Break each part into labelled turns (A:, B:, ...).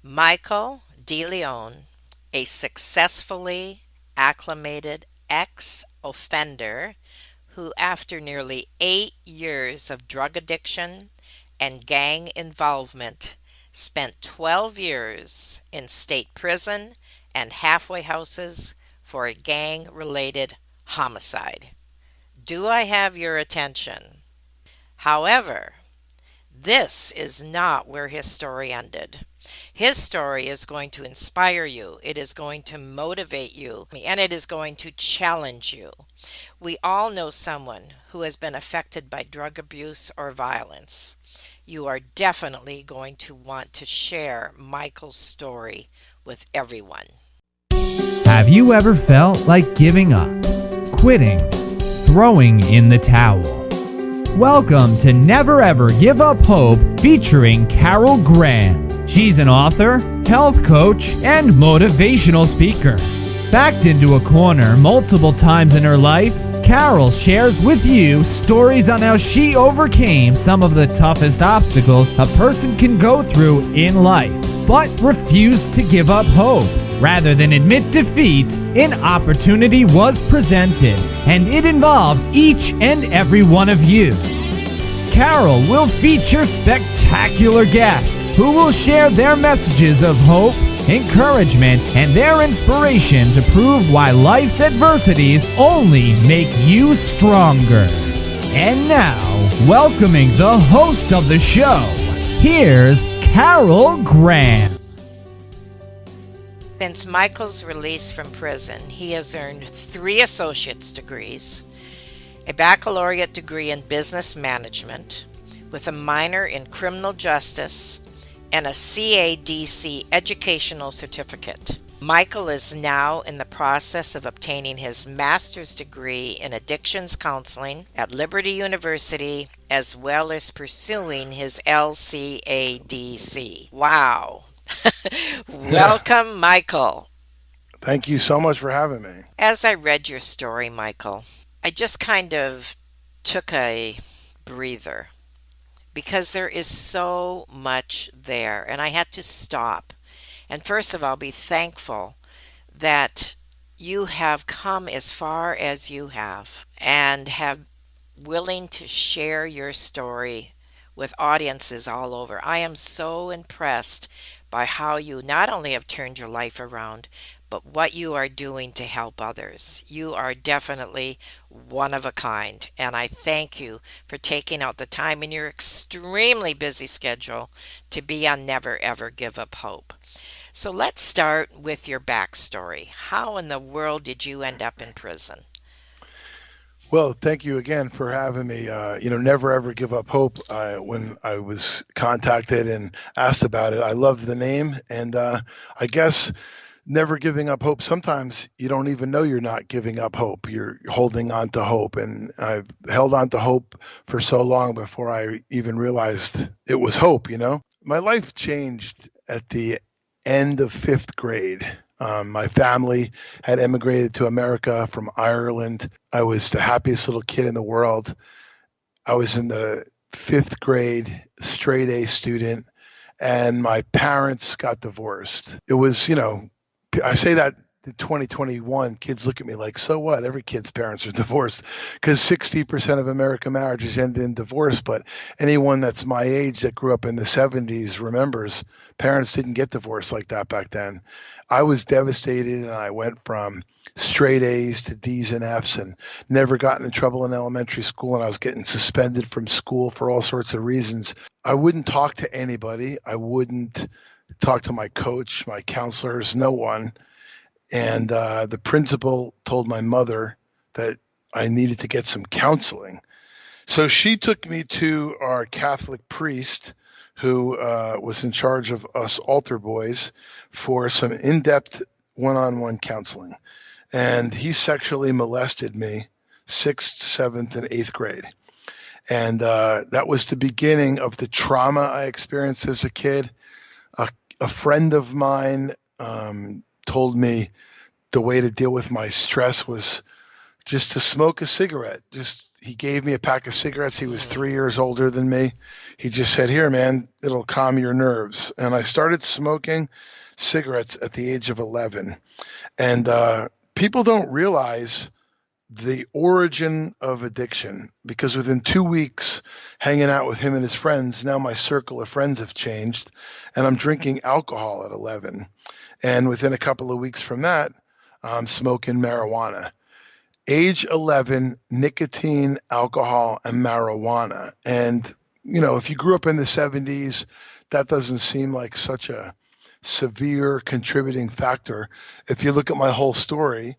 A: Michael DeLeon, a successfully acclimated ex-offender who, after nearly 8 years of drug addiction and gang involvement, spent 12 years in state prison and halfway houses for a gang related homicide. Do I have your attention? However, this is not where his story ended. His story is going to inspire you, it is going to motivate you, and it is going to challenge you. We all know someone who has been affected by drug abuse or violence. You are definitely going to want to share Michael's story with everyone.
B: Have you ever felt like giving up, quitting, throwing in the towel? Welcome to Never Ever Give Up Hope featuring Carol Graham. She's an author, health coach, and motivational speaker. Backed into a corner multiple times in her life, Carol shares with you stories on how she overcame some of the toughest obstacles a person can go through in life, but refused to give up hope. Rather than admit defeat, an opportunity was presented, and it involves each and every one of you. Carol will feature spectacular guests who will share their messages of hope, encouragement, and their inspiration to prove why life's adversities only make you stronger. And now, welcoming the host of the show, here's Carol Graham.
A: Since Michael's release from prison, he has earned 3 associate's degrees, a baccalaureate degree in business management, with a minor in criminal justice, and a CADC Educational Certificate. Michael is now in the process of obtaining his master's degree in addictions counseling at Liberty University, as well as pursuing his LCADC. Wow. Welcome, Michael.
C: Thank you so much for having me.
A: As I read your story, Michael, I just kind of took a breather because there is so much there, and I had to stop. And first of all, be thankful that you have come as far as you have and have willing to share your story with audiences all over. I am so impressed by how you not only have turned your life around, but what you are doing to help others. You are definitely one of a kind, and I thank you for taking out the time in your extremely busy schedule to be on Never Ever Give Up Hope. So let's start with your backstory. How in the world did you end up in prison?
C: Well, thank you again for having me. Never ever give up hope. When I was contacted and asked about it, I love the name, and I guess never giving up hope. Sometimes you don't even know you're not giving up hope. You're holding on to hope, and I've held on to hope for so long before I even realized it was hope. My life changed at the end of fifth grade. My family had immigrated to America from Ireland. I was the happiest little kid in the world. I was in the fifth grade, straight A student, and my parents got divorced. It was, I say that in 2021, kids look at me like, so what? Every kid's parents are divorced, because 60% of American marriages end in divorce. But anyone that's my age that grew up in the 70s remembers parents didn't get divorced like that back then. I was devastated, and I went from straight A's to D's and F's, and never got into trouble in elementary school, and I was getting suspended from school for all sorts of reasons. I wouldn't talk to anybody. I wouldn't talk to my coach, my counselors, no one. And the principal told my mother that I needed to get some counseling. So she took me to our Catholic priest, who was in charge of us altar boys, for some in-depth one-on-one counseling. And he sexually molested me 6th, 7th, and 8th grade. And that was the beginning of the trauma I experienced as a kid. A friend of mine told me the way to deal with my stress was just to smoke a cigarette. Just he gave me a pack of cigarettes. He was 3 years older than me. He just said, "Here, man, it'll calm your nerves." And I started smoking cigarettes at the age of 11. And people don't realize the origin of addiction, because within 2 weeks hanging out with him and his friends, now my circle of friends have changed, and I'm drinking alcohol at 11. And within a couple of weeks from that, I'm smoking marijuana. Age 11, nicotine, alcohol, and marijuana. And, if you grew up in the 70s, that doesn't seem like such a severe contributing factor. If you look at my whole story,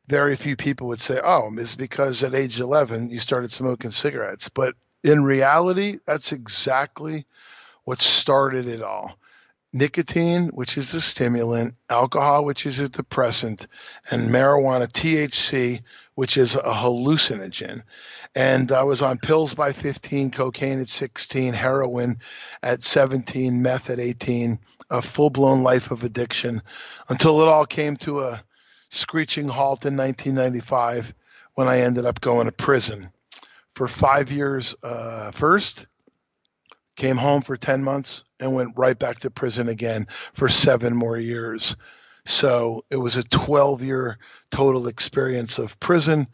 C: very few people would say, "Oh, it's because at age 11 you started smoking cigarettes." But in reality, that's exactly what started it all. Nicotine, which is a stimulant, alcohol, which is a depressant, and marijuana, THC, which is a hallucinogen. And I was on pills by 15, cocaine at 16, heroin at 17, meth at 18, a full-blown life of addiction, until it all came to a screeching halt in 1995 when I ended up going to prison for 5 years first, came home for 10 months, and went right back to prison again for 7 more years. So it was a 12-year total experience of prison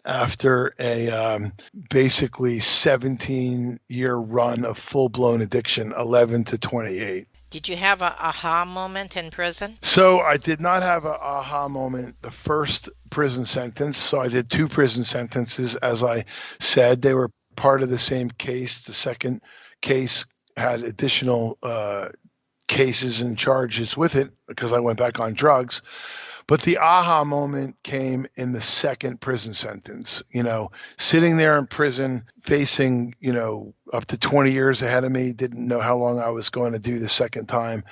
C: after a basically 17-year run of full-blown addiction, 11 to 28.
A: Did you have a aha moment in prison?
C: So I did not have an aha moment the first prison sentence. So I did 2 prison sentences. As I said, they were part of the same case. The second case had additional cases and charges with it because I went back on drugs. But the aha moment came in the second prison sentence, sitting there in prison, facing, up to 20 years ahead of me, didn't know how long I was going to do the second time.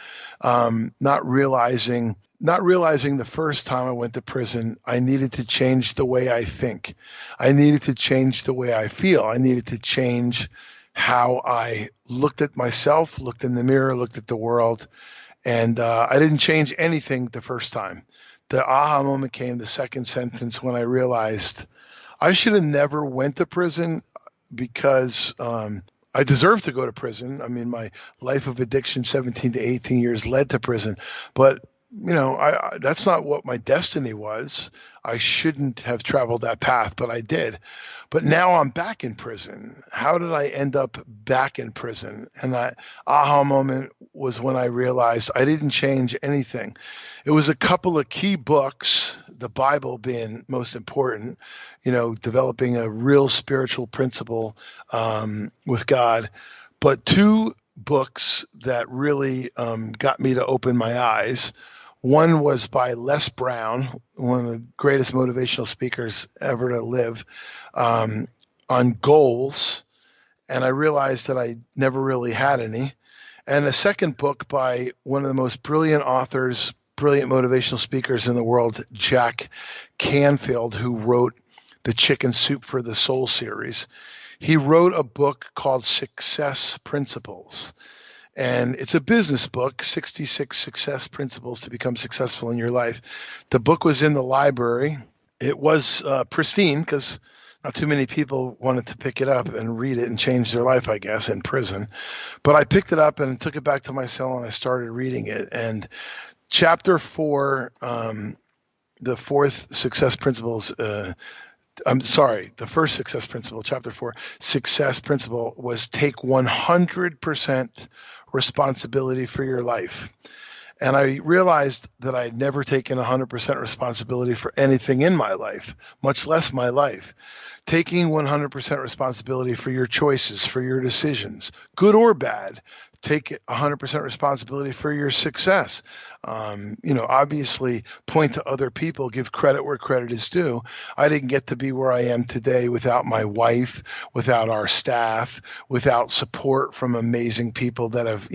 C: Not realizing the first time I went to prison, I needed to change the way I think. I needed to change the way I feel. I needed to change how I looked at myself, looked in the mirror, looked at the world. And I didn't change anything the first time. The aha moment came the second sentence when I realized I should have never went to prison, because I deserve to go to prison. I mean, my life of addiction, 17 to 18 years, led to prison. But, that's not what my destiny was. I shouldn't have traveled that path, but I did. But now I'm back in prison. How did I end up back in prison? And that aha moment was when I realized I didn't change anything. It was a couple of key books, the Bible being most important, developing a real spiritual principle with God. But 2 books that really got me to open my eyes. One was by Les Brown, one of the greatest motivational speakers ever to live, on goals. And I realized that I never really had any. And a second book by one of the most brilliant authors, brilliant motivational speakers in the world, Jack Canfield, who wrote the Chicken Soup for the Soul series. He wrote a book called Success Principles. And it's a business book, 66 Success Principles to Become Successful in Your Life. The book was in the library. It was pristine because not too many people wanted to pick it up and read it and change their life, I guess, in prison. But I picked it up and took it back to my cell and I started reading it. And chapter 4, the fourth success principles, the first success principle, chapter 4, success principle was take 100% responsibility for your life. And I realized that I had never taken 100% responsibility for anything in my life, much less my life. Taking 100% responsibility for your choices, for your decisions, good or bad. Take 100% responsibility for your success. Obviously point to other people, give credit where credit is due. I didn't get to be where I am today without my wife, without our staff, without support from amazing people that have,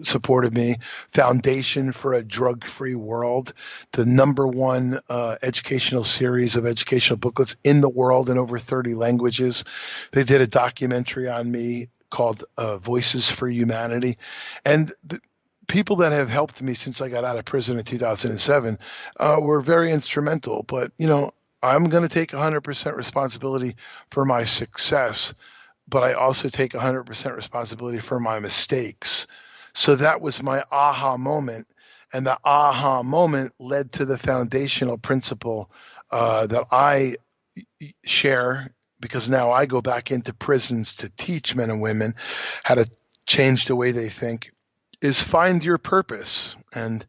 C: supported me. Foundation for a Drug-Free World, the #1 educational series of educational booklets in the world in over 30 languages. They did a documentary on me called Voices for Humanity. And the people that have helped me since I got out of prison in 2007 were very instrumental. But, I'm going to take 100% responsibility for my success, but I also take 100% responsibility for my mistakes. So that was my aha moment. And the aha moment led to the foundational principle that I share, because now I go back into prisons to teach men and women how to change the way they think, is find your purpose. And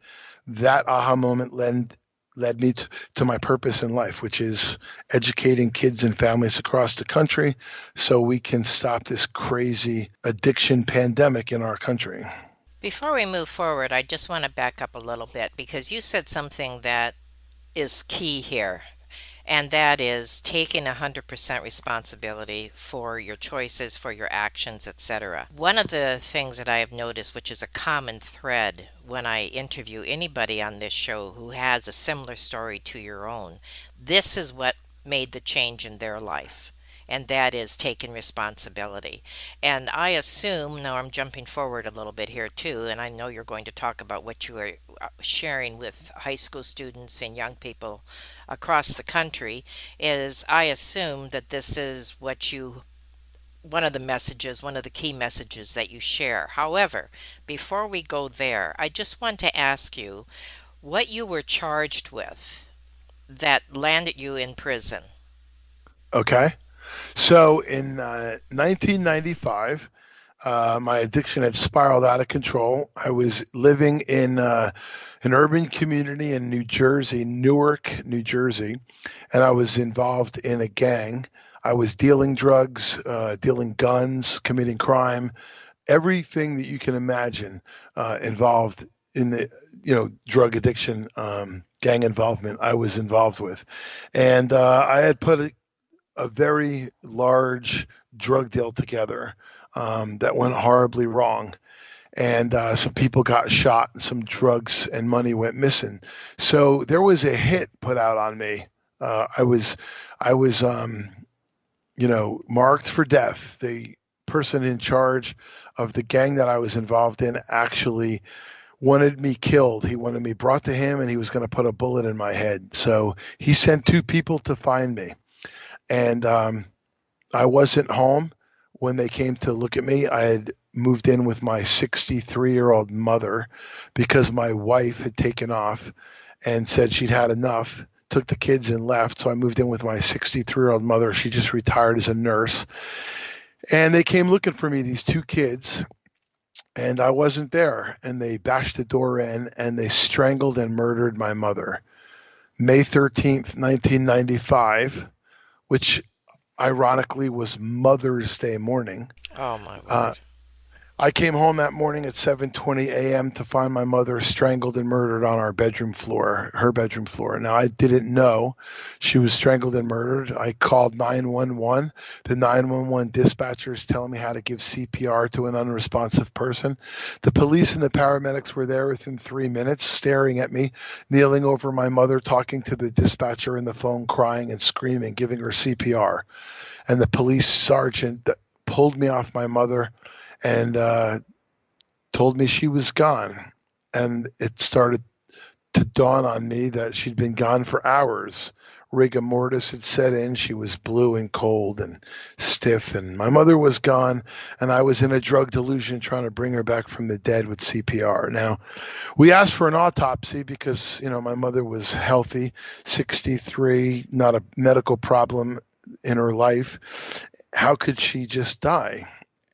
C: that aha moment led me to my purpose in life, which is educating kids and families across the country so we can stop this crazy addiction pandemic in our country.
A: Before we move forward, I just want to back up a little bit because you said something that is key here, and that is taking 100% responsibility for your choices, for your actions, etc. One of the things that I have noticed, which is a common thread when I interview anybody on this show who has a similar story to your own, this is what made the change in their life. And that is taking responsibility. And I assume, now I'm jumping forward a little bit here too, and I know you're going to talk about what you are sharing with high school students and young people across the country, is I assume that this is what you, one of the messages, one of the key messages that you share. However, before we go there, I just want to ask you what you were charged with that landed you in prison.
C: Okay. So in 1995, my addiction had spiraled out of control. I was living in an urban community in New Jersey, Newark, New Jersey, and I was involved in a gang. I was dealing drugs, dealing guns, committing crime, everything that you can imagine involved in the drug addiction, gang involvement. I was involved with, and I had put a very large drug deal together that went horribly wrong. And some people got shot, and some drugs and money went missing. So there was a hit put out on me. I was marked for death. The person in charge of the gang that I was involved in actually wanted me killed. He wanted me brought to him, and he was going to put a bullet in my head. So he sent two people to find me. And I wasn't home when they came to look at me. I had moved in with my 63-year-old mother because my wife had taken off and said she'd had enough, took the kids and left. So I moved in with my 63-year-old mother. She just retired as a nurse. And they came looking for me, these two kids, and I wasn't there. And they bashed the door in, and they strangled and murdered my mother. May 13th, 1995, which ironically was Mother's Day morning.
A: Oh my
C: Uh,
A: word.
C: I came home that morning at 7:20 a.m. to find my mother strangled and murdered on our bedroom floor, her bedroom floor. Now, I didn't know she was strangled and murdered. I called 911. The 911 dispatchers telling me how to give CPR to an unresponsive person. The police and the paramedics were there within 3 minutes, staring at me, kneeling over my mother, talking to the dispatcher in the phone, crying and screaming, giving her CPR. And the police sergeant pulled me off my mother and told me she was gone. And it started to dawn on me that she'd been gone for hours. Rigor mortis had set in. She was blue and cold and stiff. And my mother was gone, and I was in a drug delusion trying to bring her back from the dead with CPR. Now, we asked for an autopsy because, my mother was healthy, 63, not a medical problem in her life. How could she just die?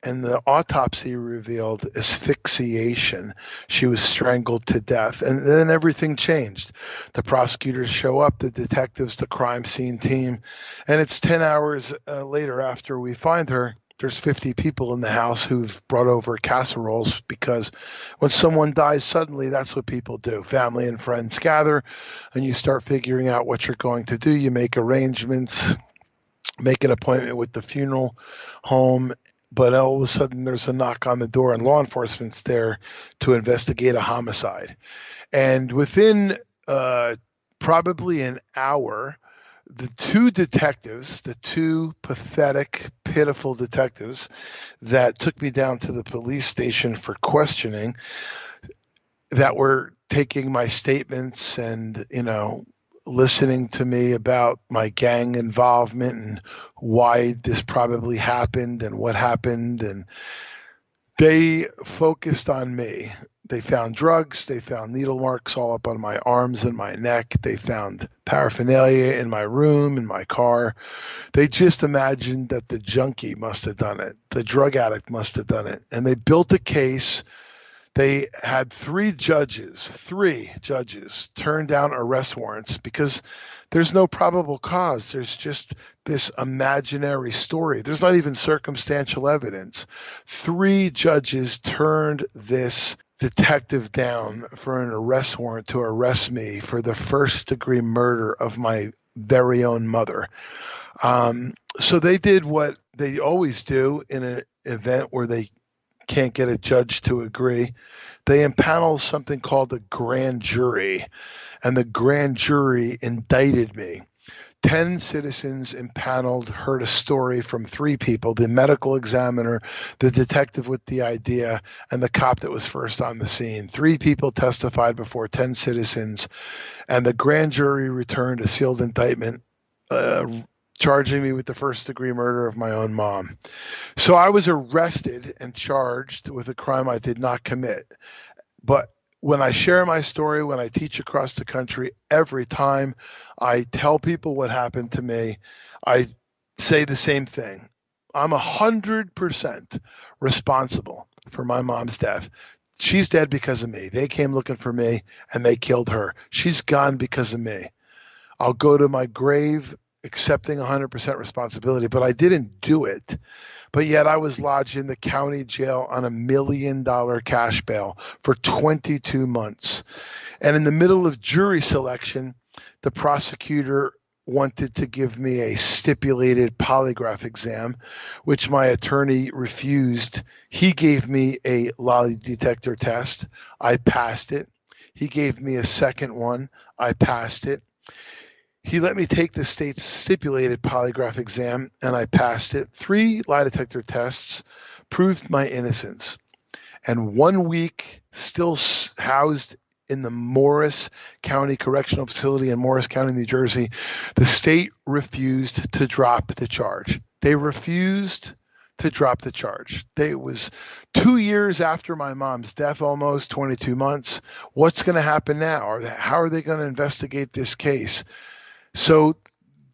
C: And the autopsy revealed asphyxiation. She was strangled to death. And then everything changed. The prosecutors show up, the detectives, the crime scene team. And it's 10 hours later after we find her, there's 50 people in the house who've brought over casseroles, because when someone dies suddenly, that's what people do. Family and friends gather, and you start figuring out what you're going to do. You make arrangements, make an appointment with the funeral home. But all of a sudden, there's a knock on the door, and law enforcement's there to investigate a homicide. And within probably an hour, the two detectives, the two pathetic, pitiful detectives that took me down to the police station for questioning, that were taking my statements and, listening to me about my gang involvement and why this probably happened and what happened. And they focused on me. They found drugs. They found needle marks all up on my arms and my neck. They found paraphernalia in my room, in my car. They just imagined that the junkie must have done it. The drug addict must have done it. And they built a case. They had three judges turn down arrest warrants because there's no probable cause. There's just this imaginary story. There's not even circumstantial evidence. Three judges turned this detective down for an arrest warrant to arrest me for the first-degree murder of my very own mother. So they did what they always do in an event where they can't get a judge to agree. They impaneled something called the grand jury, and the grand jury indicted me. 10 citizens impaneled heard a story from three people: the medical examiner, the detective with the idea, and the cop that was first on the scene. 3 people testified before 10 citizens, and the grand jury returned a sealed indictment charging me with the first-degree murder of my own mom. So I was arrested and charged with a crime I did not commit. But when I share my story, when I teach across the country, every time I tell people what happened to me, I say the same thing. I'm 100% responsible for my mom's death. She's dead because of me. They came looking for me and they killed her. She's gone because of me. I'll go to my grave accepting 100% responsibility, but I didn't do it. But yet I was lodged in the county jail on $1 million cash bail for 22 months. And in the middle of jury selection, the prosecutor wanted to give me a stipulated polygraph exam, which my attorney refused. He gave me a lie detector test. I passed it. He gave me a second one. I passed it. He let me take the state's stipulated polygraph exam, and I passed it. 3 lie detector tests proved my innocence. And 1 week, still housed in the Morris County Correctional Facility in Morris County, New Jersey, the state refused to drop the charge. They refused to drop the charge. It was 2 years after my mom's death, almost 22 months. What's going to happen now? Or how are they going to investigate this case? So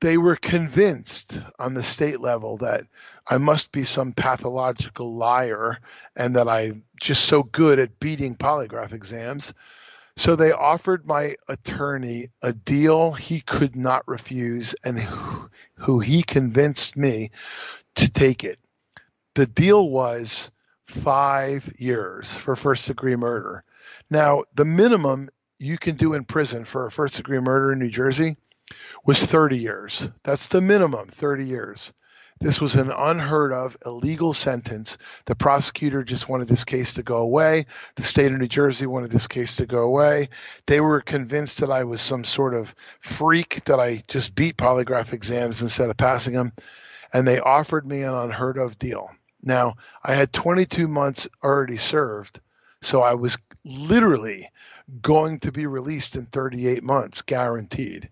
C: they were convinced on the state level that I must be some pathological liar and that I'm just so good at beating polygraph exams. So they offered my attorney a deal he could not refuse and who he convinced me to take it. The deal was 5 years for first-degree murder. Now, the minimum you can do in prison for a first-degree murder in New Jersey was 30 years. That's the minimum, 30 years. This was an unheard of illegal sentence. The prosecutor just wanted this case to go away. The state of New Jersey wanted this case to go away. They were convinced that I was some sort of freak, that I just beat polygraph exams instead of passing them. And they offered me an unheard of deal. Now, I had 22 months already served, so I was literally going to be released in 38 months, guaranteed.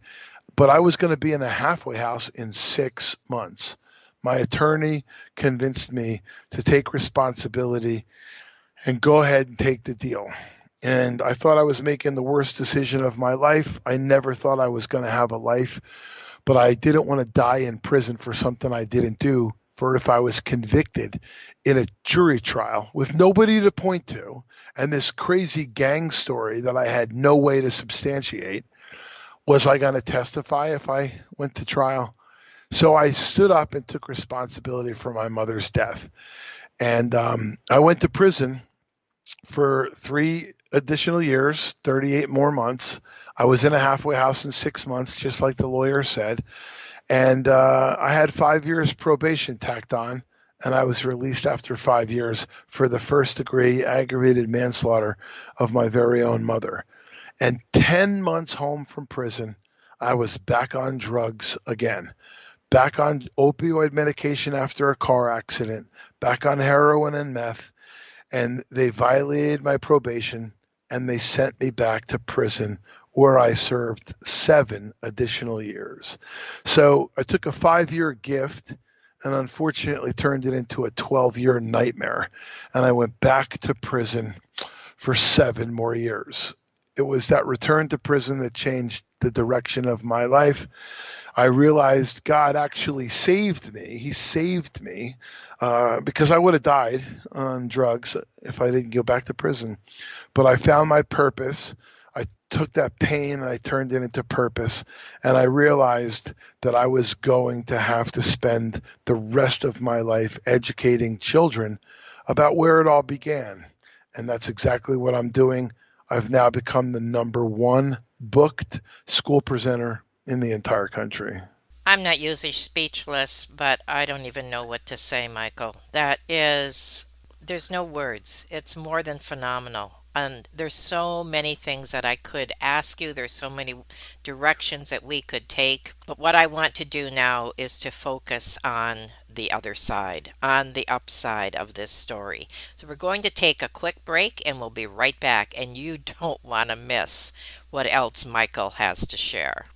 C: But I was going to be in a halfway house in 6 months. My attorney convinced me to take responsibility and go ahead and take the deal. And I thought I was making the worst decision of my life. I never thought I was going to have a life, but I didn't want to die in prison for something I didn't do. For if I was convicted in a jury trial with nobody to point to and this crazy gang story that I had no way to substantiate, was I going to testify if I went to trial? So I stood up and took responsibility for my mother's death. And I went to prison for 3 additional years, 38 more months. I was in a halfway house in 6 months, just like the lawyer said. And I had 5 years probation tacked on, and I was released after 5 years for the first-degree aggravated manslaughter of my very own mother. And 10 months home from prison, I was back on drugs again, back on opioid medication after a car accident, back on heroin and meth, and they violated my probation, and they sent me back to prison where I served 7 additional years. So I took a 5-year gift and unfortunately turned it into a 12-year nightmare. And I went back to prison for 7 more years. It was that return to prison that changed the direction of my life. I realized God actually saved me. He saved me because I would have died on drugs if I didn't go back to prison. But I found my purpose. I took that pain and I turned it into purpose. And I realized that I was going to have to spend the rest of my life educating children about where it all began. And that's exactly what I'm doing. I've now become the #1 booked school presenter in the entire country.
A: I'm not usually speechless, but I don't even know what to say, Michael. There's no words. It's more than phenomenal. And there's so many things that I could ask you. There's so many directions that we could take. But what I want to do now is to focus on the other side, on the upside of this story. So we're going to take a quick break and we'll be right back. And you don't want to miss what else Michael has to share.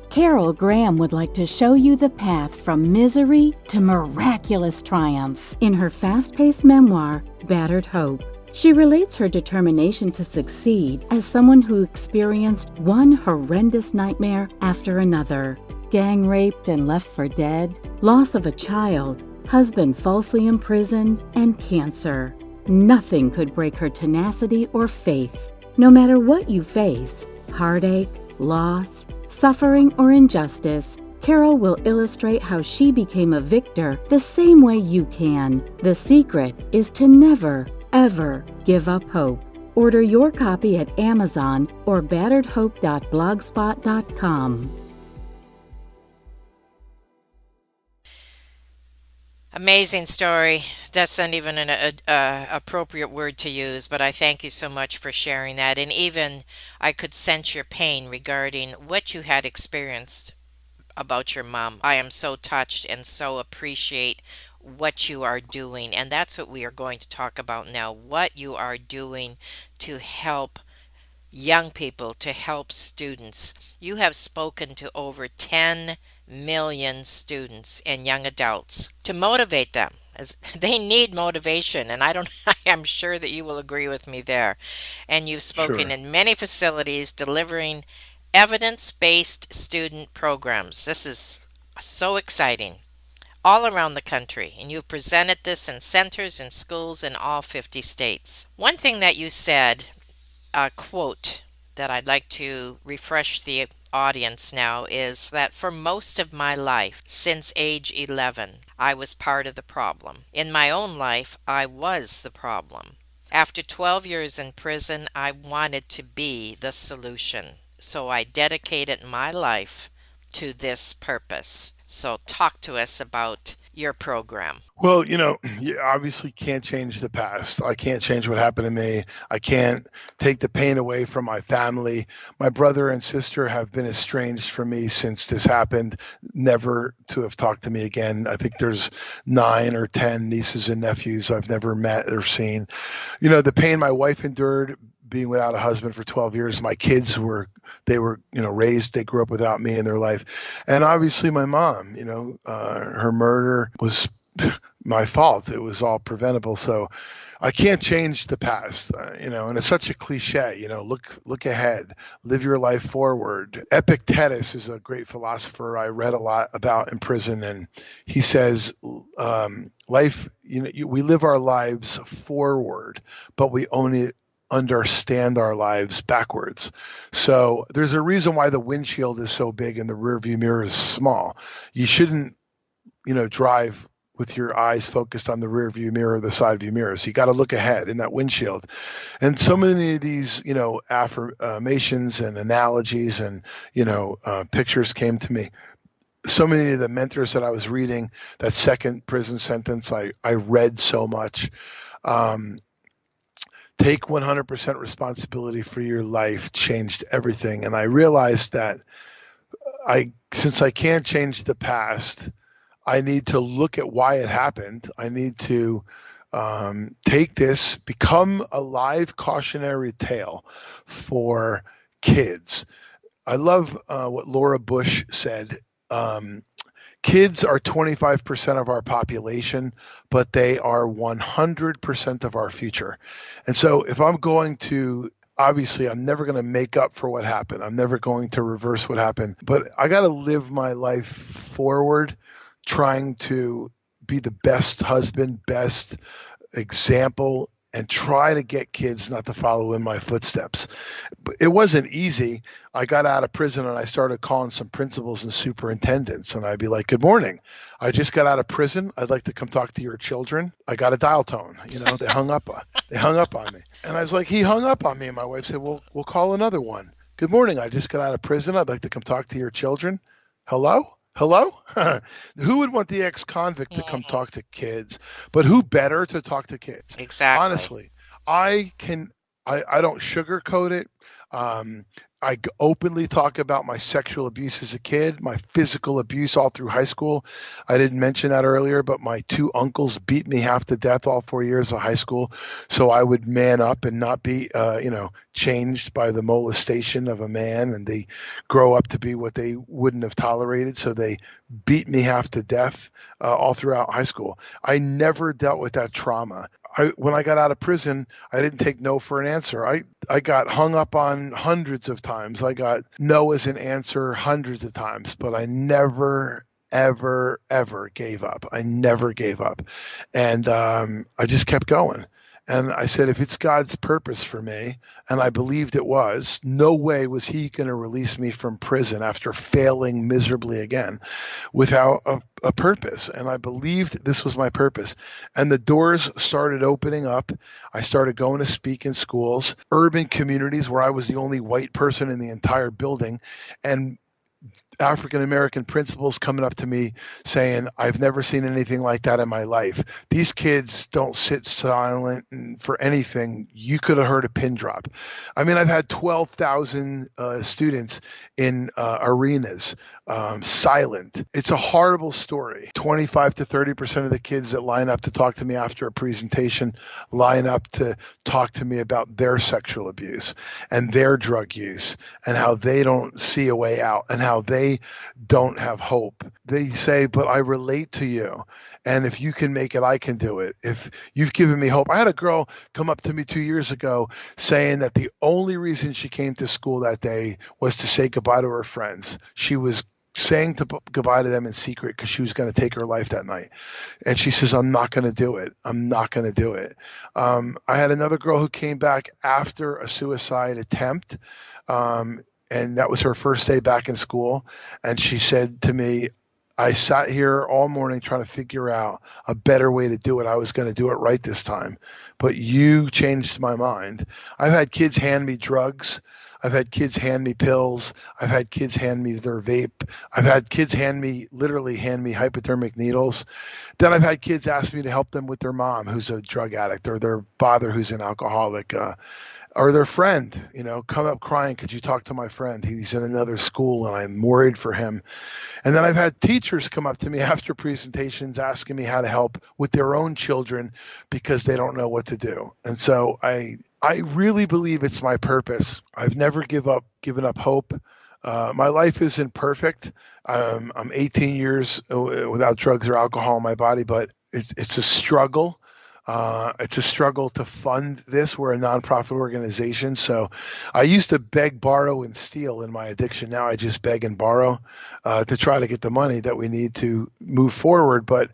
D: Carol Graham would like to show you the path from misery to miraculous triumph in her fast-paced memoir, Battered Hope. She relates her determination to succeed as someone who experienced one horrendous nightmare after another: gang raped and left for dead, loss of a child, husband falsely imprisoned, and cancer. Nothing could break her tenacity or faith. No matter what you face, heartache, loss, suffering, or injustice, Carol will illustrate how she became a victor the same way you can. The secret is to never, ever give up hope. Order your copy at Amazon or batteredhope.blogspot.com.
A: Amazing story. That's not even an appropriate word to use, but I thank you so much for sharing that. And even I could sense your pain regarding what you had experienced about your mom. I am so touched and so appreciate what you are doing. And that's what we are going to talk about now, what you are doing to help young people, to help students. You have spoken to over 10 million students and young adults to motivate them, as they need motivation, and I am sure that you will agree with me there. And you've spoken
C: Sure.
A: in many facilities delivering evidence-based student programs. This is so exciting, all around the country, and you've presented this in centers and schools in all 50 states. One thing that you said, a quote that I'd like to refresh the audience now, is that for most of my life, since age 11, I was part of the problem. In my own life, I was the problem. After 12 years in prison, I wanted to be the solution. So I dedicated my life to this purpose. So talk to us about your program.
C: Well, you obviously can't change the past. I can't change what happened to me. I can't take the pain away from my family. My brother and sister have been estranged from me since this happened, never to have talked to me again. I think there's 9 or 10 nieces and nephews I've never met or seen. The pain my wife endured being without a husband for 12 years. My kids were raised, they grew up without me in their life. And obviously my mom, her murder was my fault. It was all preventable. So I can't change the past, and it's such a cliche, look ahead, live your life forward. Epictetus is a great philosopher I read a lot about in prison. And he says, life, we live our lives forward, but we only understand our lives backwards. So there's a reason why the windshield is so big and the rear view mirror is small. You shouldn't, drive with your eyes focused on the rear view mirror or the side view mirror. So you got to look ahead in that windshield. And so many of these, affirmations and analogies and, pictures came to me. So many of the mentors that I was reading, that second prison sentence, I read so much. Take 100% responsibility for your life changed everything. And I realized that since I can't change the past, I need to look at why it happened. I need to take this, become a live cautionary tale for kids. I love what Laura Bush said. Kids are 25% of our population, but they are 100% of our future. And so if I'm going to, obviously, I'm never going to make up for what happened. I'm never going to reverse what happened. But I got to live my life forward, trying to be the best husband, best example, and try to get kids not to follow in my footsteps. But it wasn't easy. I got out of prison and I started calling some principals and superintendents, and I'd be like, "Good morning. I just got out of prison. I'd like to come talk to your children." I got a dial tone. They hung up. They hung up on me, and I was like, "He hung up on me." And my wife said, "Well, we'll call another one." "Good morning. I just got out of prison. I'd like to come talk to your children." Hello? Hello? Who would want the ex-convict to come talk to kids? But who better to talk to kids?
A: Exactly.
C: Honestly, I don't sugarcoat it. I openly talk about my sexual abuse as a kid, my physical abuse all through high school. I didn't mention that earlier, but my two uncles beat me half to death all 4 years of high school. So I would man up and not be, changed by the molestation of a man, and they grow up to be what they wouldn't have tolerated. So they beat me half to death all throughout high school. I never dealt with that trauma. When I got out of prison, I didn't take no for an answer. I got hung up on hundreds of times. I got no as an answer hundreds of times, but I never, ever, ever gave up. I never gave up. And I just kept going. And I said, if it's God's purpose for me, and I believed it was, no way was he going to release me from prison after failing miserably again without a purpose. And I believed this was my purpose. And the doors started opening up. I started going to speak in schools, urban communities where I was the only white person in the entire building, and African-American principals coming up to me saying, "I've never seen anything like that in my life. These kids don't sit silent for anything. You could have heard a pin drop." I mean, I've had 12,000 students in arenas, silent. It's a horrible story. 25 to 30% of the kids that line up to talk to me after a presentation line up to talk to me about their sexual abuse and their drug use and how they don't see a way out and how they don't have hope. They say, "But I relate to you. And if you can make it, I can do it. If you've given me hope." I had a girl come up to me 2 years ago saying that the only reason she came to school that day was to say goodbye to her friends. She was saying goodbye to them in secret because she was going to take her life that night. And she says, "I'm not going to do it. I'm not going to do it." I had another girl who came back after a suicide attempt. And that was her first day back in school. And she said to me, "I sat here all morning trying to figure out a better way to do it. I was going to do it right this time, but you changed my mind." I've had kids hand me drugs. I've had kids hand me pills. I've had kids hand me their vape. I've had kids literally hand me hypodermic needles. Then I've had kids ask me to help them with their mom who's a drug addict, or their father who's an alcoholic, or their friend, come up crying, "Could you talk to my friend? He's in another school and I'm worried for him." And then I've had teachers come up to me after presentations asking me how to help with their own children because they don't know what to do. And so I really believe it's my purpose. I've never given up hope. My life isn't perfect. I'm 18 years without drugs or alcohol in my body, but it's a struggle. It's a struggle to fund this. We're a nonprofit organization. So I used to beg, borrow, and steal in my addiction. Now I just beg and borrow to try to get the money that we need to move forward. But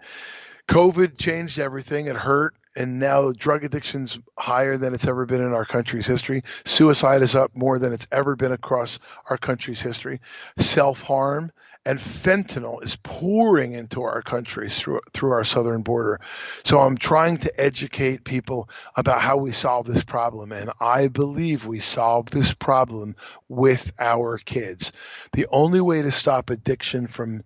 C: COVID changed everything. It hurt. And now drug addiction's higher than it's ever been in our country's history. Suicide is up more than it's ever been across our country's history. Self-harm and fentanyl is pouring into our country through our southern border. So I'm trying to educate people about how we solve this problem. And I believe we solve this problem with our kids. The only way to stop addiction from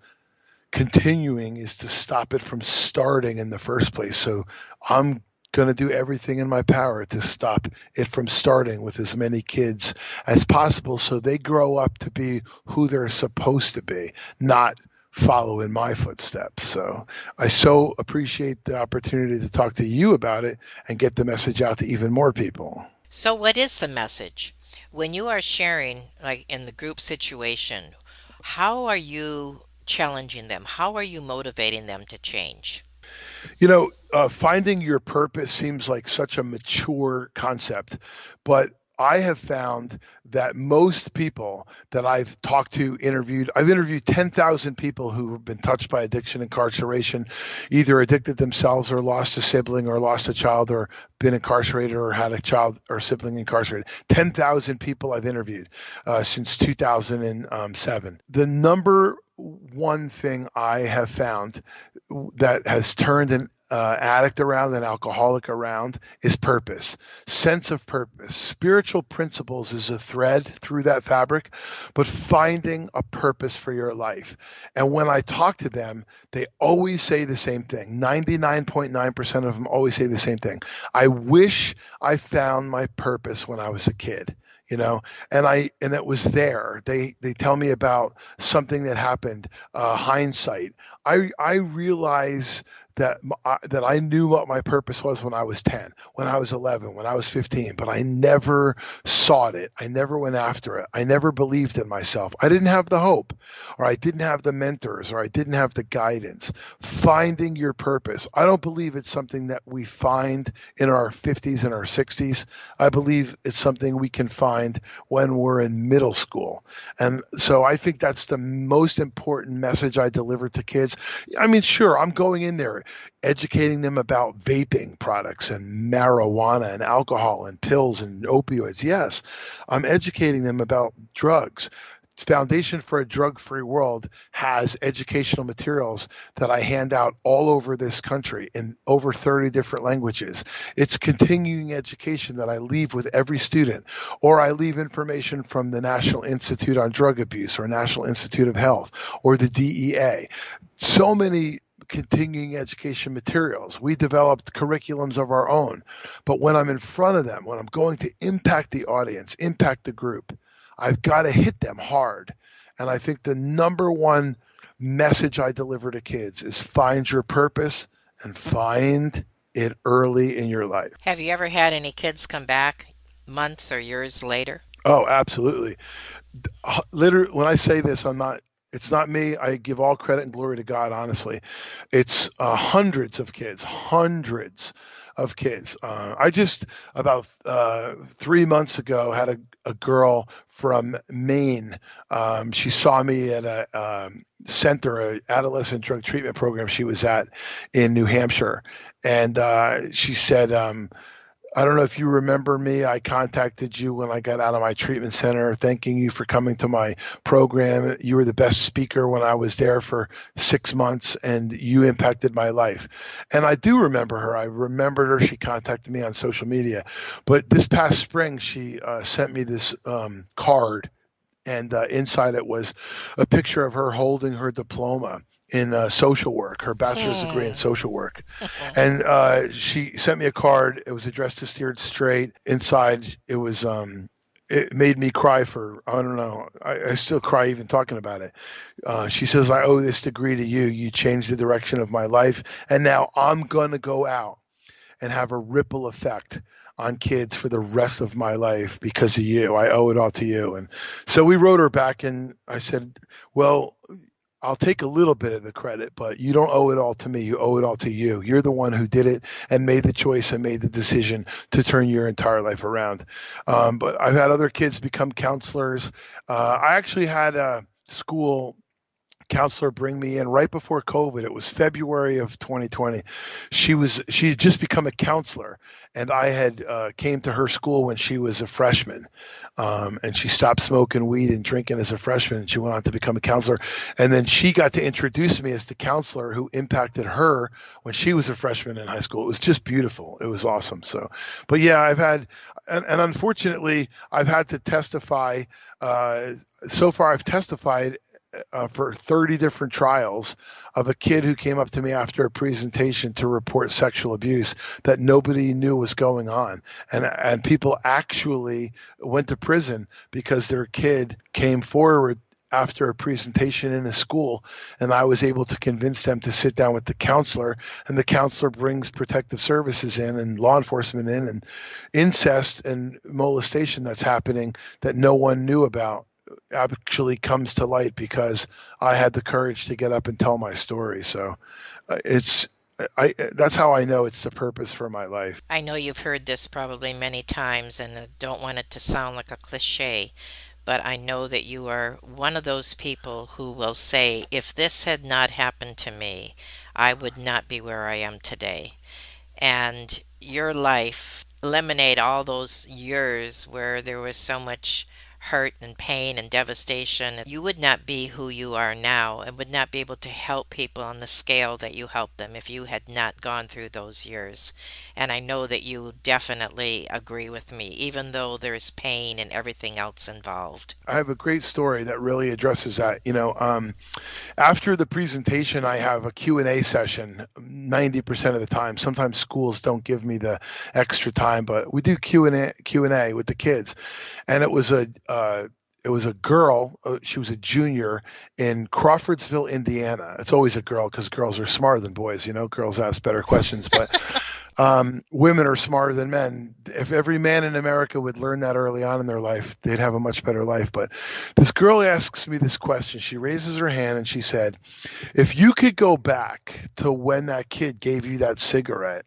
C: continuing is to stop it from starting in the first place. So I'm going to do everything in my power to stop it from starting with as many kids as possible so they grow up to be who they're supposed to be, not follow in my footsteps. So I so appreciate the opportunity to talk to you about it and get the message out to even more people.
A: So, what is the message? When you are sharing, like in the group situation, how are you challenging them? How are you motivating them to change?
C: Finding your purpose seems like such a mature concept, but I have found that most people that I've talked to, I've interviewed 10,000 people who have been touched by addiction, incarceration, either addicted themselves or lost a sibling or lost a child or been incarcerated or had a child or sibling incarcerated. 10,000 people I've interviewed since 2007. The number one thing I have found that has turned an addict around, an alcoholic around, is purpose, sense of purpose. Spiritual principles is a thread through that fabric, but finding a purpose for your life. And when I talk to them, they always say the same thing. 99.9% of them always say the same thing. I wish I found my purpose when I was a kid. And it was there. They tell me about something that happened, hindsight. I realize that I knew what my purpose was when I was 10, when I was 11, when I was 15, but I never sought it. I never went after it. I never believed in myself. I didn't have the hope, or I didn't have the mentors, or I didn't have the guidance. Finding your purpose. I don't believe it's something that we find in our 50s and our 60s. I believe it's something we can find when we're in middle school. And so I think that's the most important message I deliver to kids. I mean, sure, I'm going in there educating them about vaping products and marijuana and alcohol and pills and opioids. Yes, I'm educating them about drugs. Foundation for a Drug-Free World has educational materials that I hand out all over this country in over 30 different languages. It's continuing education that I leave with every student, or I leave information from the National Institute on Drug Abuse or National Institute of Health or the DEA. So many continuing education materials. We developed curriculums of our own. But when I'm in front of them, when I'm going to impact the audience, impact the group, I've got to hit them hard. And I think the number one message I deliver to kids is find your purpose and find it early in your life.
A: Have you ever had any kids come back months or years later?
C: Oh, absolutely. Literally, when I say this, it's not me. I give all credit and glory to God, honestly. It's hundreds of kids. I just, about 3 months ago, had a girl from Maine. She saw me at a center, an adolescent drug treatment program she was at in New Hampshire. And she said, I don't know if you remember me. I contacted you when I got out of my treatment center, thanking you for coming to my program. You were the best speaker when I was there for 6 months, and you impacted my life. And I do remember her. I remembered her. She contacted me on social media. But this past spring, she sent me this card, and inside it was a picture of her holding her diploma in social work, her bachelor's degree in social work. And she sent me a card. It was addressed to Steered Straight. Inside, it was, it made me cry for, I don't know, I still cry even talking about it. She says, I owe this degree to you. You changed the direction of my life. And now I'm going to go out and have a ripple effect on kids for the rest of my life because of you. I owe it all to you. And so we wrote her back, and I said, well, I'll take a little bit of the credit, but you don't owe it all to me. You owe it all to you. You're the one who did it and made the choice and made the decision to turn your entire life around. But I've had other kids become counselors. I actually had a school counselor bring me in right before COVID. It was February of 2020. She had just become a counselor, and I had came to her school when she was a freshman, and she stopped smoking weed and drinking as a freshman, and she went on to become a counselor. And then she got to introduce me as the counselor who impacted her when she was a freshman in high school. It was just beautiful. It was awesome. So, but yeah, I've had, and unfortunately, I've had to testify. So far, I've testified for 30 different trials of a kid who came up to me after a presentation to report sexual abuse that nobody knew was going on. And people actually went to prison because their kid came forward after a presentation in a school, and I was able to convince them to sit down with the counselor, and the counselor brings protective services in and law enforcement in, and incest and molestation that's happening that no one knew about actually comes to light because I had the courage to get up and tell my story. So it's that's how I know it's the purpose for my life.
A: I know you've heard this probably many times, and I don't want it to sound like a cliche, but I know that you are one of those people who will say, if this had not happened to me, I would not be where I am today. And your life eliminate all those years where there was so much hurt and pain and devastation. You would not be who you are now and would not be able to help people on the scale that you help them if you had not gone through those years. And I know that you definitely agree with me, even though there's pain and everything else involved.
C: I have a great story that really addresses that. After the presentation, I have a Q&A session 90% of the time. Sometimes schools don't give me the extra time, but we do Q&A with the kids. And it was a girl. She was a junior in Crawfordsville, Indiana. It's always a girl because girls are smarter than boys. Girls ask better questions, but women are smarter than men. If every man in America would learn that early on in their life, they'd have a much better life. But this girl asks me this question. She raises her hand and she said, if you could go back to when that kid gave you that cigarette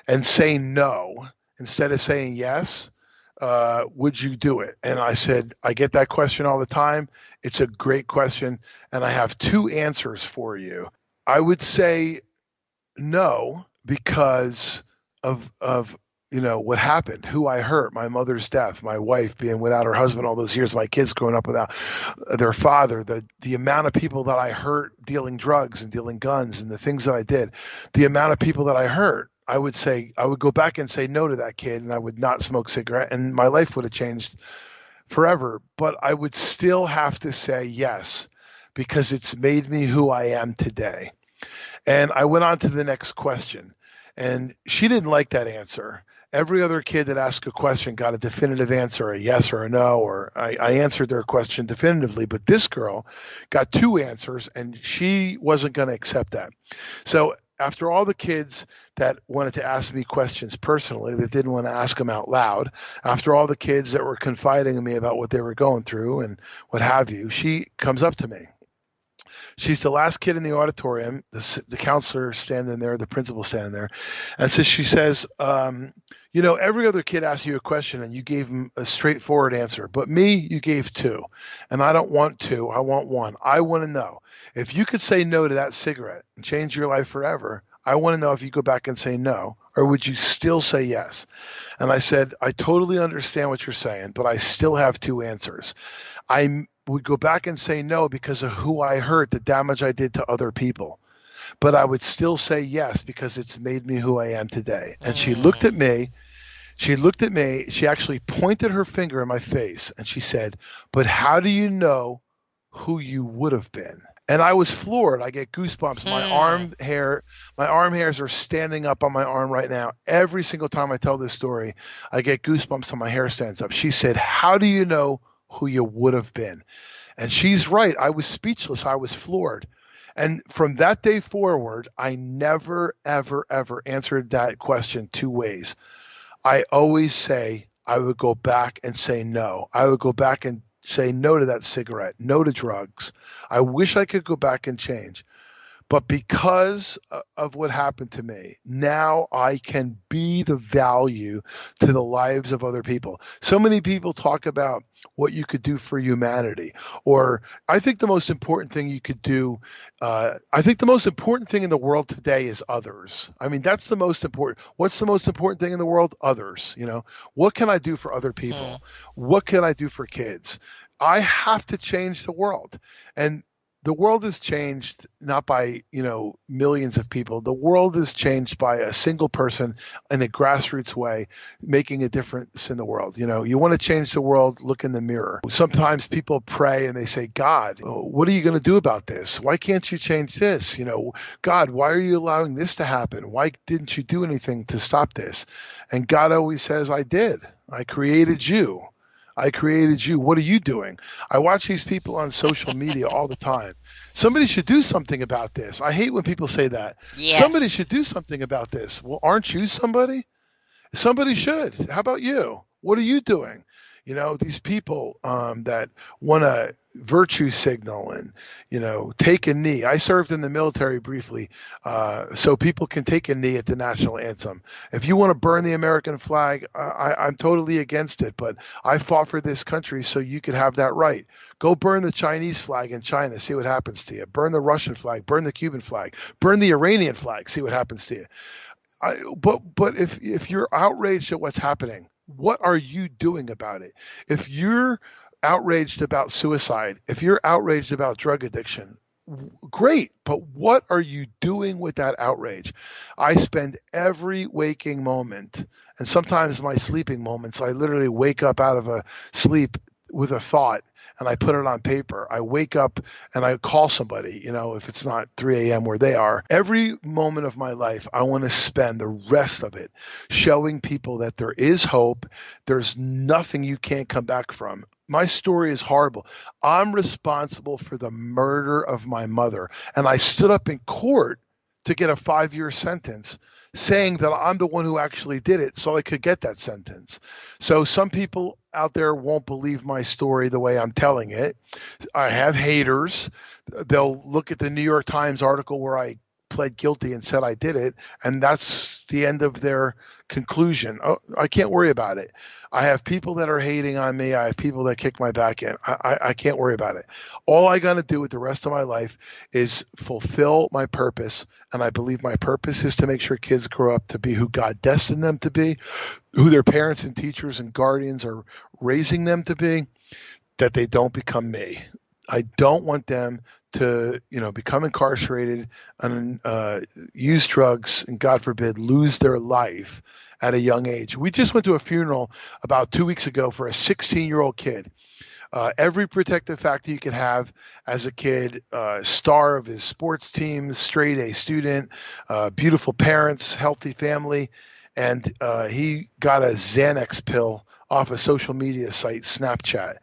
C: and say no instead of saying yes, would you do it? And I said, I get that question all the time. It's a great question. And I have two answers for you. I would say no, because of what happened, who I hurt, my mother's death, my wife being without her husband all those years, my kids growing up without their father, the amount of people that I hurt dealing drugs and dealing guns and the things that I did, the amount of people that I hurt. I would go back and say no to that kid, and I would not smoke cigarette, and my life would have changed forever. But I would still have to say yes, because it's made me who I am today. And I went on to the next question, and she didn't like that answer. Every other kid that asked a question got a definitive answer, a yes or a no, or I answered their question definitively. But this girl got two answers, and she wasn't going to accept that. So after all the kids that wanted to ask me questions personally, that didn't want to ask them out loud, after all the kids that were confiding in me about what they were going through and what have you, she comes up to me. She's the last kid in the auditorium, the counselor standing there, the principal standing there. And so she says, every other kid asked you a question and you gave them a straightforward answer. But me, you gave two. And I don't want two. I want one. I want to know, if you could say no to that cigarette and change your life forever, I want to know if you go back and say no, or would you still say yes? And I said, I totally understand what you're saying, but I still have two answers. I would go back and say no because of who I hurt, the damage I did to other people. But I would still say yes because it's made me who I am today. And she looked at me. She actually pointed her finger in my face and she said, but how do you know who you would have been? And I was floored. I get goosebumps. My arm hairs are standing up on my arm right now. Every single time I tell this story, I get goosebumps and my hair stands up. She said, how do you know who you would have been? And she's right. I was speechless. I was floored. And from that day forward, I never, ever, ever answered that question two ways. I always say I would go back and say no. I would go back and say no to that cigarette, no to drugs. I wish I could go back and change. But because of what happened to me, now I can be the value to the lives of other people. So many people talk about what you could do for humanity. Or I think the most important thing you could do, I think the most important thing in the world today is others. I mean, that's the most important. What's the most important thing in the world? Others. What can I do for other people? What can I do for kids? I have to change the world. And the world is changed not by, millions of people. The world is changed by a single person in a grassroots way, making a difference in the world. You want to change the world, look in the mirror. Sometimes people pray and they say, God, what are you going to do about this? Why can't you change this? God, why are you allowing this to happen? Why didn't you do anything to stop this? And God always says, I did. I created you. I created you. What are you doing? I watch these people on social media all the time. Somebody should do something about this. I hate when people say that. Somebody
A: Yes.
C: should do something about this. Well, aren't you somebody? Somebody should. How about you? What are you doing? These people that want to virtue signal and, take a knee. I served in the military briefly, so people can take a knee at the national anthem. If you want to burn the American flag, I'm totally against it, but I fought for this country so you could have that right. Go burn the Chinese flag in China, see what happens to you. Burn the Russian flag, burn the Cuban flag, burn the Iranian flag, see what happens to you. But if you're outraged at what's happening, what are you doing about it? If you're outraged about suicide, if you're outraged about drug addiction, great, but what are you doing with that outrage? I spend every waking moment, and sometimes my sleeping moments, I literally wake up out of a sleep with a thought and I put it on paper. I wake up and I call somebody, if it's not 3 a.m. where they are. Every moment of my life, I want to spend the rest of it showing people that there is hope. There's nothing you can't come back from. My story is horrible. I'm responsible for the murder of my mother. And I stood up in court to get a 5-year sentence saying that I'm the one who actually did it so I could get that sentence. So some people out there won't believe my story the way I'm telling it. I have haters. They'll look at the New York Times article where I pled guilty and said I did it, and that's the end of their conclusion. Oh, I can't worry about it. I have people that are hating on me. I have people that kick my back in. I can't worry about it. All I got to do with the rest of my life is fulfill my purpose, and I believe my purpose is to make sure kids grow up to be who God destined them to be, who their parents and teachers and guardians are raising them to be, that they don't become me. I don't want them to, become incarcerated and use drugs and, God forbid, lose their life at a young age. We just went to a funeral about 2 weeks ago for a 16-year-old kid. Every protective factor you could have as a kid, star of his sports team, straight A student, beautiful parents, healthy family, and he got a Xanax pill off a social media site, Snapchat.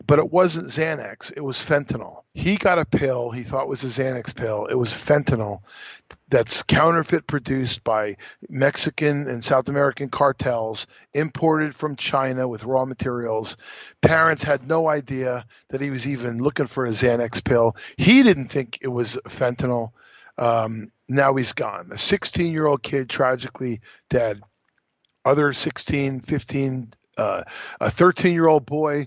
C: But it wasn't Xanax, it was fentanyl. He got a pill he thought was a Xanax pill. It was fentanyl that's counterfeit, produced by Mexican and South American cartels, imported from China with raw materials. Parents had no idea that he was even looking for a Xanax pill. He didn't think it was fentanyl. Now he's gone. A 16-year-old kid tragically dead. Other 16, 15, a 13-year-old boy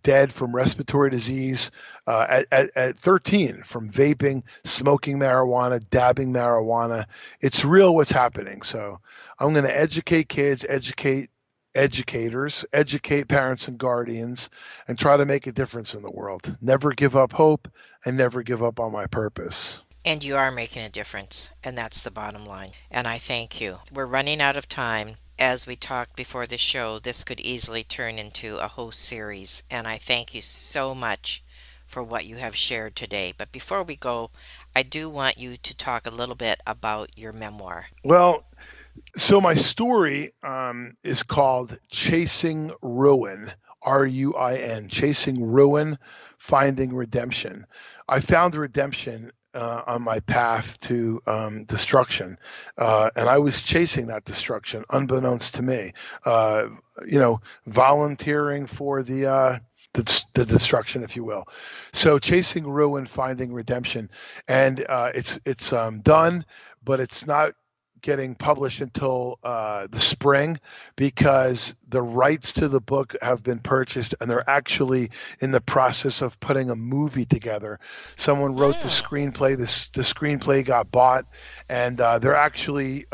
C: dead from respiratory disease at 13 from vaping, smoking marijuana, dabbing marijuana. It's real what's happening. So I'm going to educate kids, educate educators, educate parents and guardians, and try to make a difference in the world. Never give up hope and never give up on my purpose.
A: And you are making a difference, and that's the bottom line. And I thank you. We're running out of time. As we talked before the show, this could easily turn into a whole series, and I thank you so much for what you have shared today. But before we go, I do want you to talk a little bit about your memoir.
C: Well, so my story is called Chasing Ruin, Ruin, Chasing Ruin, Finding Redemption. I found redemption on my path to destruction, and I was chasing that destruction unbeknownst to me. Volunteering for the destruction, if you will. So chasing ruin, finding redemption, and it's done, but it's not getting published until the spring because the rights to the book have been purchased and they're actually in the process of putting a movie together. Someone wrote the screenplay. The screenplay got bought, and they're actually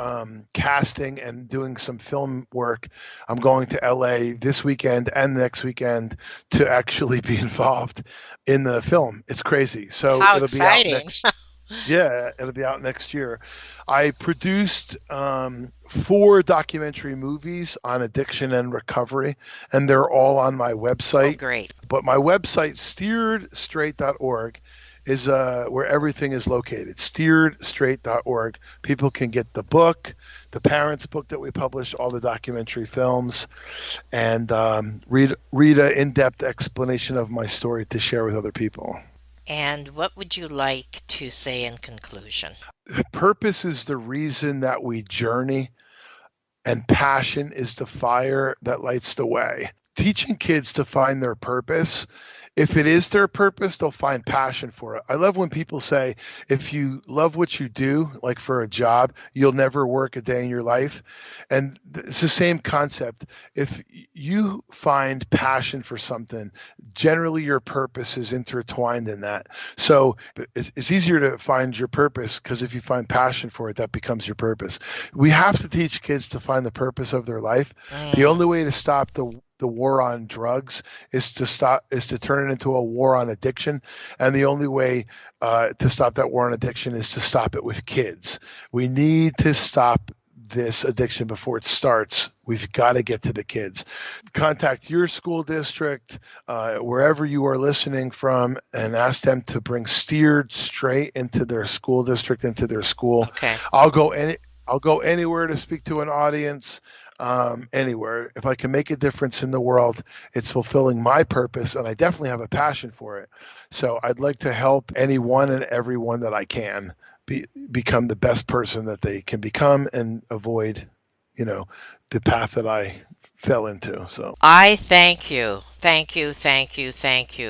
C: casting and doing some film work. I'm going to LA this weekend and next weekend to actually be involved in the film. It's crazy. So
A: How
C: it'll be out
A: exciting!
C: next. Yeah, it'll be out next year. I produced 4 documentary movies on addiction and recovery, and they're all on my
A: Oh,
C: website.
A: great.
C: But my website, steeredstraight.org, is where everything is located. Steeredstraight.org. People can get the book, the parents' book that we published, all the documentary films, and read an in-depth explanation of my story to share with other people.
A: And what would you like to say in conclusion?
C: Purpose is the reason that we journey, and passion is the fire that lights the way. Teaching kids to find their purpose, if it is their purpose, they'll find passion for it. I love when people say, if you love what you do, like for a job, you'll never work a day in your life. And it's the same concept. If you find passion for something, generally your purpose is intertwined in that. So it's easier to find your purpose, because if you find passion for it, that becomes your purpose. We have to teach kids to find the purpose of their life. The only way to stop the war on drugs is to turn it into a war on addiction, and the only way to stop that war on addiction is to stop it with kids. We need to stop this addiction before it starts. We've got to get to the kids. Contact your school district, wherever you are listening from, and ask them to bring Steered Straight into their school district, into their school.
A: Okay.
C: I'll go anywhere to speak to an audience. Anywhere. If I can make a difference in the world, it's fulfilling my purpose, and I definitely have a passion for it. So I'd like to help anyone and everyone that I can become the best person that they can become, and avoid, the path that I fell into. So
A: I thank you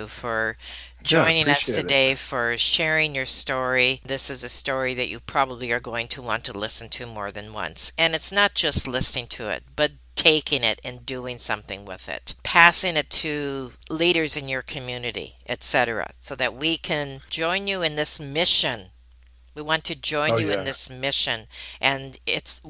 A: for joining us
C: appreciate it.
A: today, for sharing your story. This is a story that you probably are going to want to listen to more than once. And it's not just listening to it, but taking it and doing something with it, passing it to leaders in your community, etc., so that we can join you in this mission. We want to join you in this mission. And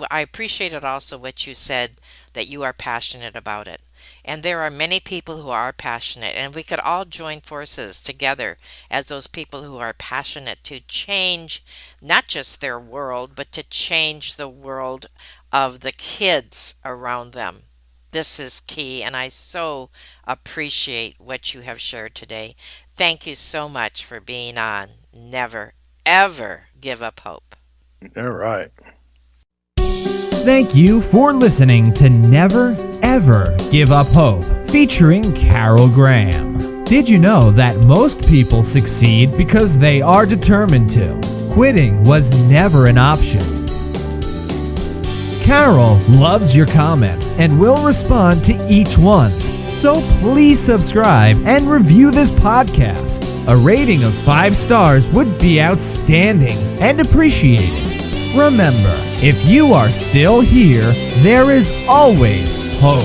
A: I appreciated also what you said, that you are passionate about it. And there are many people who are passionate, and we could all join forces together as those people who are passionate to change not just their world, but to change the world of the kids around them. This is key, and I so appreciate what you have shared today. Thank you so much for being on Never, Ever Give Up Hope.
C: All right.
B: Thank you for listening to Never, Ever Give Up Hope, featuring Carol Graham. Did you know that most people succeed because they are determined to? Quitting was never an option. Carol loves your comments and will respond to each one. So please subscribe and review this podcast. A rating of 5 stars would be outstanding and appreciated. Remember, if you are still here, there is always hope.